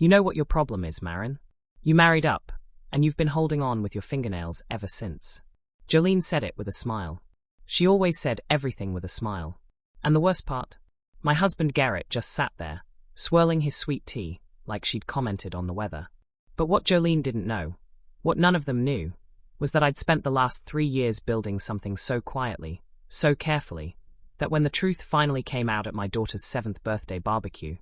You know what your problem is, Maren? You married up, and you've been holding on with your fingernails ever since. Jolene said it with a smile. She always said everything with a smile. And the worst part? My husband Garrett just sat there, swirling his sweet tea, like she'd commented on the weather. But what Jolene didn't know, what none of them knew, was that I'd spent the last 3 years building something so quietly, so carefully, that when the truth finally came out at my daughter's 7th birthday barbecue,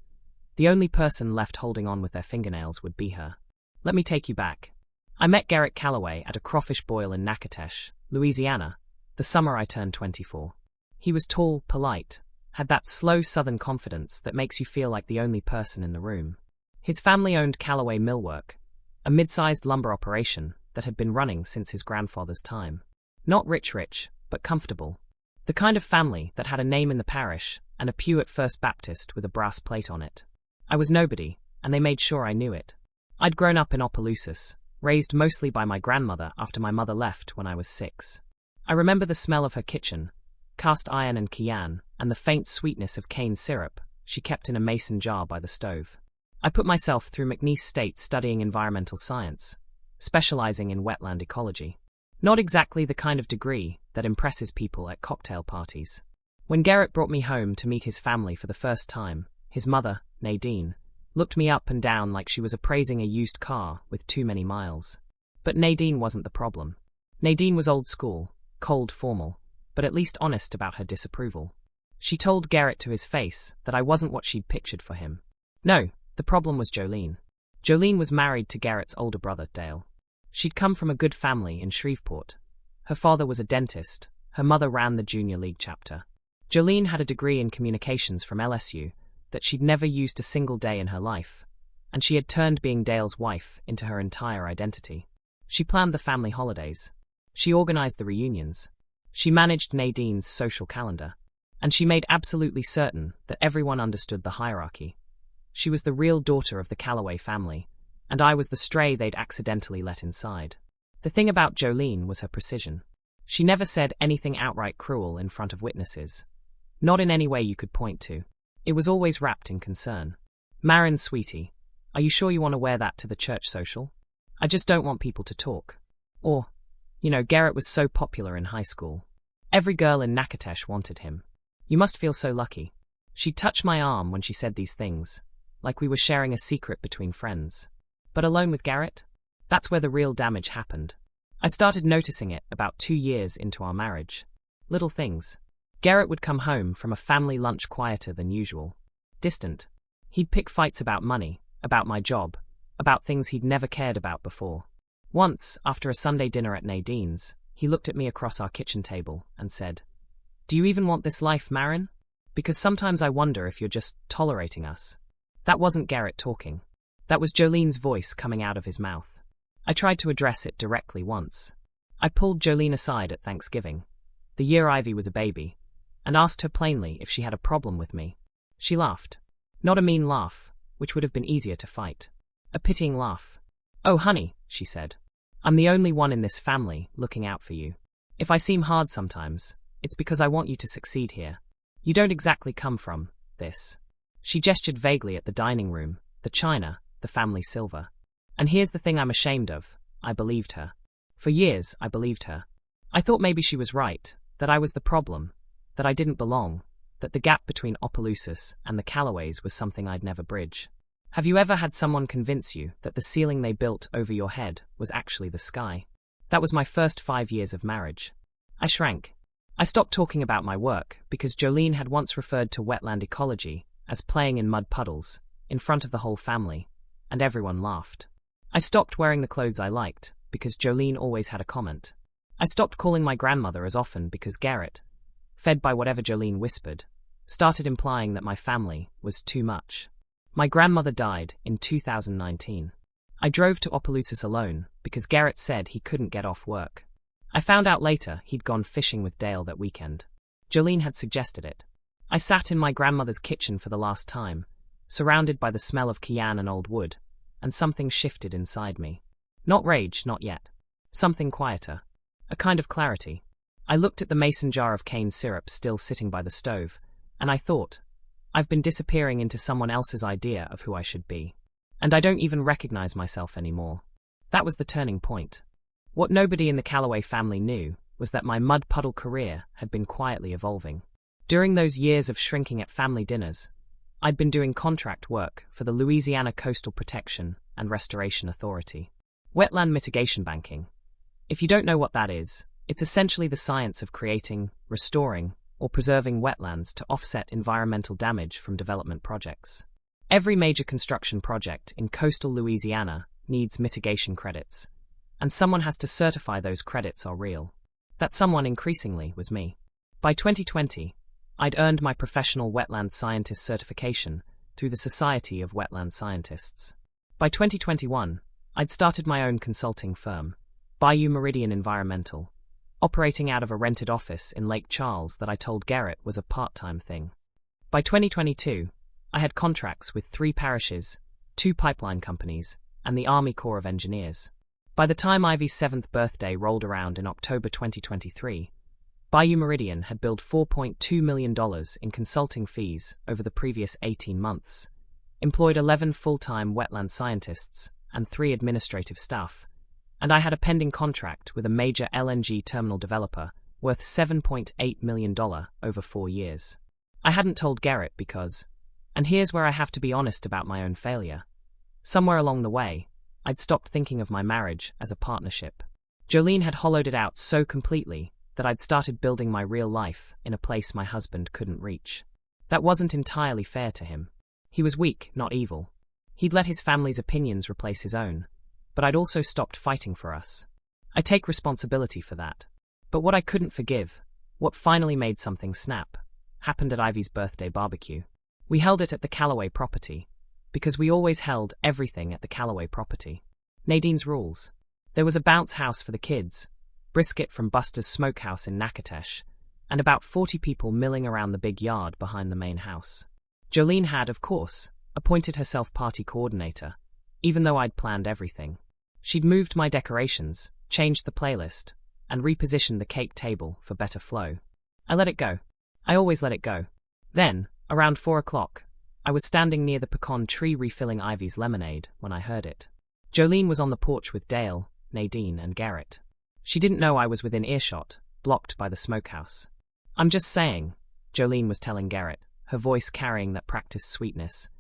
the only person left holding on with their fingernails would be her. Let me take you back. I met Garrett Calloway at a crawfish boil in Natchitoches, Louisiana, the summer I turned 24. He was tall, polite, had that slow southern confidence that makes you feel like the only person in the room. His family owned Calloway Millwork, a mid-sized lumber operation that had been running since his grandfather's time. Not rich, but comfortable. The kind of family that had a name in the parish and a pew at First Baptist with a brass plate on it. I was nobody, and they made sure I knew it. I'd grown up in Opelousas, raised mostly by my grandmother after my mother left when I was 6. I remember the smell of her kitchen, cast iron and cayenne, and the faint sweetness of cane syrup she kept in a mason jar by the stove. I put myself through McNeese State studying environmental science, specializing in wetland ecology. Not exactly the kind of degree that impresses people at cocktail parties. When Garrett brought me home to meet his family for the first time, his mother, Nadine, looked me up and down like she was appraising a used car with too many miles. But Nadine wasn't the problem. Nadine was old school, cold formal, but at least honest about her disapproval. She told Garrett to his face that I wasn't what she'd pictured for him. No, the problem was Jolene. Jolene was married to Garrett's older brother, Dale. She'd come from a good family in Shreveport. Her father was a dentist, her mother ran the junior league chapter. Jolene had a degree in communications from LSU that she'd never used a single day in her life, and she had turned being Dale's wife into her entire identity. She planned the family holidays. She organized the reunions. She managed Nadine's social calendar. And she made absolutely certain that everyone understood the hierarchy. She was the real daughter of the Calloway family, and I was the stray they'd accidentally let inside. The thing about Jolene was her precision. She never said anything outright cruel in front of witnesses. Not in any way you could point to. It was always wrapped in concern. Maren, sweetie, are you sure you want to wear that to the church social? I just don't want people to talk. Or, Garrett was so popular in high school. Every girl in Natchitoches wanted him. You must feel so lucky. She'd touch my arm when she said these things, like we were sharing a secret between friends. But alone with Garrett? That's where the real damage happened. I started noticing it about 2 years into our marriage. Little things. Garrett would come home from a family lunch quieter than usual. Distant. He'd pick fights about money, about my job, about things he'd never cared about before. Once, after a Sunday dinner at Nadine's, he looked at me across our kitchen table and said, "Do you even want this life, Maren? Because sometimes I wonder if you're just tolerating us." That wasn't Garrett talking. That was Jolene's voice coming out of his mouth. I tried to address it directly once. I pulled Jolene aside at Thanksgiving, the year Ivy was a baby, and asked her plainly if she had a problem with me. She laughed. Not a mean laugh, which would have been easier to fight. A pitying laugh. "Oh, honey," she said. "I'm the only one in this family looking out for you. If I seem hard sometimes, it's because I want you to succeed here. You don't exactly come from this." She gestured vaguely at the dining room, the china, the family silver. And here's the thing I'm ashamed of. I believed her. For years, I believed her. I thought maybe she was right, that I was the problem, that I didn't belong, that the gap between Opelousas and the Callaways was something I'd never bridge. Have you ever had someone convince you that the ceiling they built over your head was actually the sky? That was my first 5 years of marriage. I shrank. I stopped talking about my work because Jolene had once referred to wetland ecology as playing in mud puddles, in front of the whole family, and everyone laughed. I stopped wearing the clothes I liked because Jolene always had a comment. I stopped calling my grandmother as often because Garrett, fed by whatever Jolene whispered, started implying that my family was too much. My grandmother died in 2019. I drove to Opelousas alone because Garrett said he couldn't get off work. I found out later he'd gone fishing with Dale that weekend. Jolene had suggested it. I sat in my grandmother's kitchen for the last time, surrounded by the smell of cayenne and old wood, and something shifted inside me. Not rage, not yet. Something quieter. A kind of clarity. I looked at the mason jar of cane syrup still sitting by the stove, and I thought, I've been disappearing into someone else's idea of who I should be. And I don't even recognize myself anymore. That was the turning point. What nobody in the Calloway family knew was that my mud puddle career had been quietly evolving. During those years of shrinking at family dinners, I'd been doing contract work for the Louisiana Coastal Protection and Restoration Authority. Wetland mitigation banking. If you don't know what that is, it's essentially the science of creating, restoring, or preserving wetlands to offset environmental damage from development projects. Every major construction project in coastal Louisiana needs mitigation credits, and someone has to certify those credits are real. That someone increasingly was me. By 2020, I'd earned my professional wetland scientist certification through the Society of Wetland Scientists. By 2021, I'd started my own consulting firm, Bayou Meridian Environmental, operating out of a rented office in Lake Charles that I told Garrett was a part-time thing. By 2022, I had contracts with 3 parishes, 2 pipeline companies, and the Army Corps of Engineers. By the time Ivy's 7th birthday rolled around in October 2023, Bayou Meridian had billed $4.2 million in consulting fees over the previous 18 months, employed 11 full-time wetland scientists and 3 administrative staff, and I had a pending contract with a major LNG terminal developer worth $7.8 million over 4 years. I hadn't told Garrett because, and here's where I have to be honest about my own failure, somewhere along the way, I'd stopped thinking of my marriage as a partnership. Jolene had hollowed it out so completely that I'd started building my real life in a place my husband couldn't reach. That wasn't entirely fair to him. He was weak, not evil. He'd let his family's opinions replace his own, but I'd also stopped fighting for us. I take responsibility for that. But what I couldn't forgive, what finally made something snap, happened at Ivy's birthday barbecue. We held it at the Calloway property, because we always held everything at the Calloway property. Nadine's rules. There was a bounce house for the kids, brisket from Buster's Smokehouse in Natchitoches, and about 40 people milling around the big yard behind the main house. Jolene had, of course, appointed herself party coordinator, even though I'd planned everything. She'd moved my decorations, changed the playlist, and repositioned the cake table for better flow. I let it go. I always let it go. Then, around 4 o'clock, I was standing near the pecan tree refilling Ivy's lemonade when I heard it. Jolene was on the porch with Dale, Nadine, and Garrett. She didn't know I was within earshot, blocked by the smokehouse. I'm just saying, Jolene was telling Garrett, her voice carrying that practiced sweetness.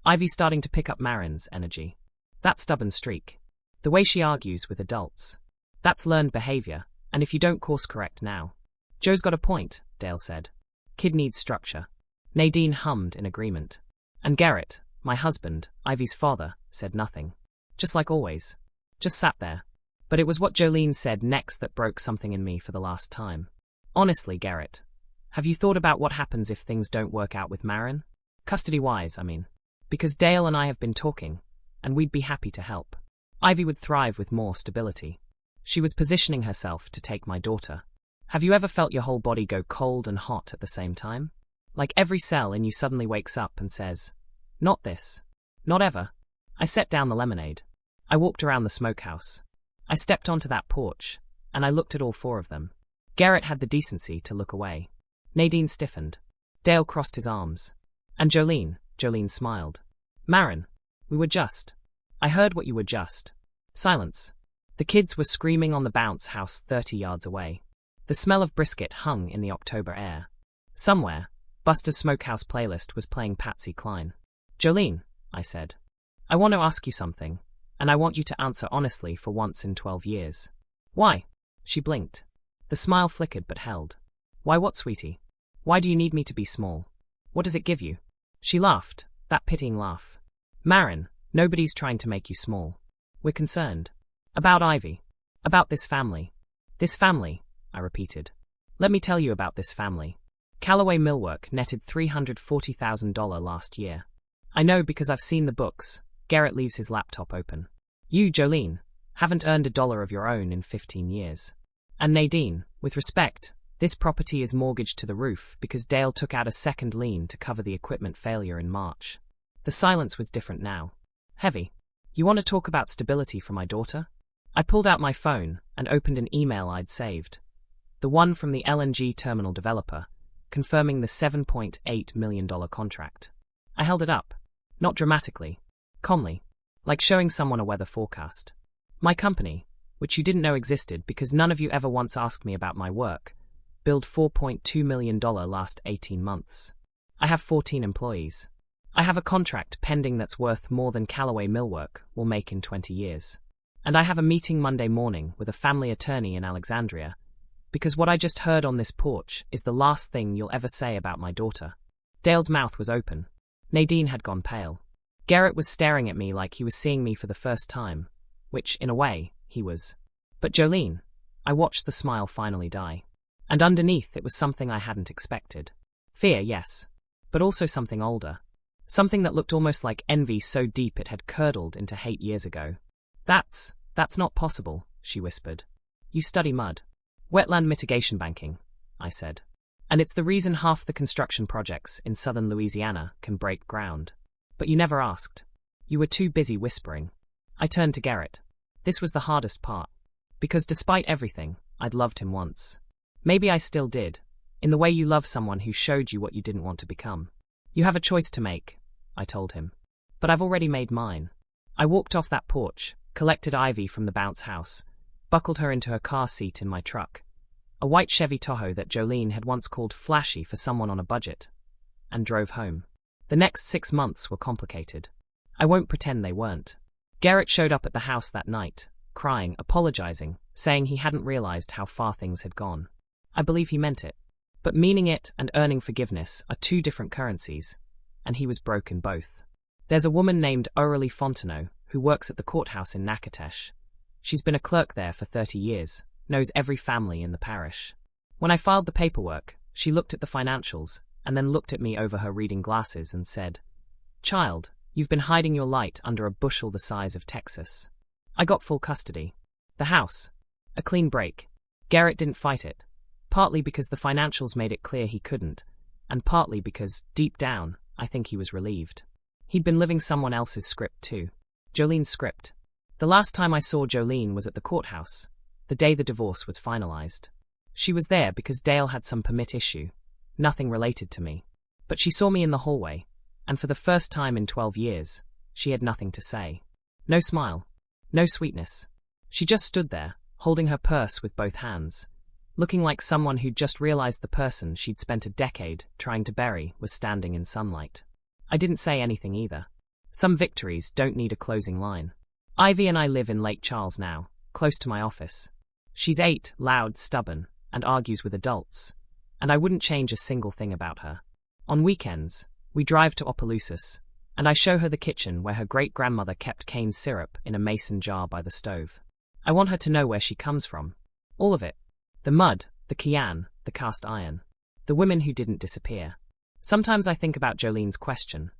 Ivy's starting to pick up Maren's energy. That stubborn streak. The way she argues with adults. That's learned behavior, and if you don't course correct now. Joe's got a point, Dale said. Kid needs structure. Nadine hummed in agreement. And Garrett, my husband, Ivy's father, said nothing. Just like always. Just sat there. But it was what Jolene said next that broke something in me for the last time. Honestly, Garrett, have you thought about what happens if things don't work out with Maren? Custody-wise, I mean. Because Dale and I have been talking, and we'd be happy to help. Ivy would thrive with more stability. She was positioning herself to take my daughter. Have you ever felt your whole body go cold and hot at the same time? Like every cell in you suddenly wakes up and says, "Not this. Not ever." I set down the lemonade. I walked around the smokehouse. I stepped onto that porch, and I looked at all 4 of them. Garrett had the decency to look away. Nadine stiffened. Dale crossed his arms. And Jolene smiled. Maren, we were just. I heard what you were just. Silence. The kids were screaming on the bounce house 30 yards away. The smell of brisket hung in the October air. Somewhere, Buster's Smokehouse playlist was playing Patsy Cline. Jolene, I said, I want to ask you something, and I want you to answer honestly for once in 12 years. Why? She blinked. The smile flickered but held. Why what, sweetie? Why do you need me to be small? What does it give you? She laughed, that pitying laugh. Maren, nobody's trying to make you small. We're concerned. About Ivy. About this family. This family, I repeated. Let me tell you about this family. Calloway Millwork netted $340,000 last year. I know because I've seen the books. Garrett leaves his laptop open. You, Jolene, haven't earned $1 of your own in 15 years. And Nadine, with respect, this property is mortgaged to the roof because Dale took out a second lien to cover the equipment failure in March. The silence was different now. Heavy. You want to talk about stability for my daughter? I pulled out my phone and opened an email I'd saved. The one from the LNG terminal developer, confirming the $7.8 million contract. I held it up. Not dramatically. Calmly. Like showing someone a weather forecast. My company, which you didn't know existed because none of you ever once asked me about my work, billed $4.2 million last 18 months. I have 14 employees. I have a contract pending that's worth more than Callaway Millwork will make in 20 years. And I have a meeting Monday morning with a family attorney in Alexandria, because what I just heard on this porch is the last thing you'll ever say about my daughter. Dale's mouth was open. Nadine had gone pale. Garrett was staring at me like he was seeing me for the first time, which, in a way, he was. But Jolene, I watched the smile finally die. And underneath it was something I hadn't expected. Fear, yes, but also something older. Something that looked almost like envy so deep it had curdled into hate years ago. That's not possible, she whispered. You study mud. Wetland mitigation banking, I said. And it's the reason half the construction projects in southern Louisiana can break ground. But you never asked. You were too busy whispering. I turned to Garrett. This was the hardest part. Because despite everything, I'd loved him once. Maybe I still did, in the way you love someone who showed you what you didn't want to become. You have a choice to make, I told him. But I've already made mine. I walked off that porch, collected Ivy from the bounce house, buckled her into her car seat in my truck, a white Chevy Tahoe that Jolene had once called flashy for someone on a budget, and drove home. The next 6 months were complicated. I won't pretend they weren't. Garrett showed up at the house that night, crying, apologizing, saying he hadn't realized how far things had gone. I believe he meant it. But meaning it and earning forgiveness are two different currencies, and he was broke in both. There's a woman named Aurelie Fontenot who works at the courthouse in Natchitoches. She's been a clerk there for 30 years, knows every family in the parish. When I filed the paperwork, she looked at the financials and then looked at me over her reading glasses and said, "Child, you've been hiding your light under a bushel the size of Texas." I got full custody. The house. A clean break. Garrett didn't fight it. Partly because the financials made it clear he couldn't, and partly because, deep down, I think he was relieved. He'd been living someone else's script too. Jolene's script. The last time I saw Jolene was at the courthouse, the day the divorce was finalized. She was there because Dale had some permit issue, nothing related to me. But she saw me in the hallway, and for the first time in 12 years, she had nothing to say. No smile. No sweetness. She just stood there, holding her purse with both hands, looking like someone who'd just realized the person she'd spent a decade trying to bury was standing in sunlight. I didn't say anything either. Some victories don't need a closing line. Ivy and I live in Lake Charles now, close to my office. She's 8, loud, stubborn, and argues with adults, and I wouldn't change a single thing about her. On weekends, we drive to Opelousas, and I show her the kitchen where her great-grandmother kept cane syrup in a mason jar by the stove. I want her to know where she comes from. All of it. The mud, the Kian, the cast iron. The women who didn't disappear. Sometimes I think about Jolene's question,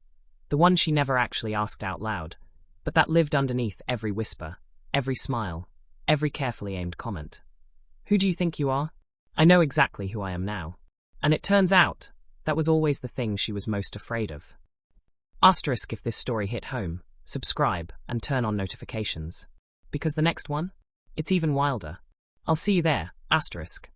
the one she never actually asked out loud, but that lived underneath every whisper, every smile, every carefully aimed comment. Who do you think you are? I know exactly who I am now. And it turns out, that was always the thing she was most afraid of. Asterisk if this story hit home, subscribe, and turn on notifications. Because the next one? It's even wilder. I'll see you there, asterisk.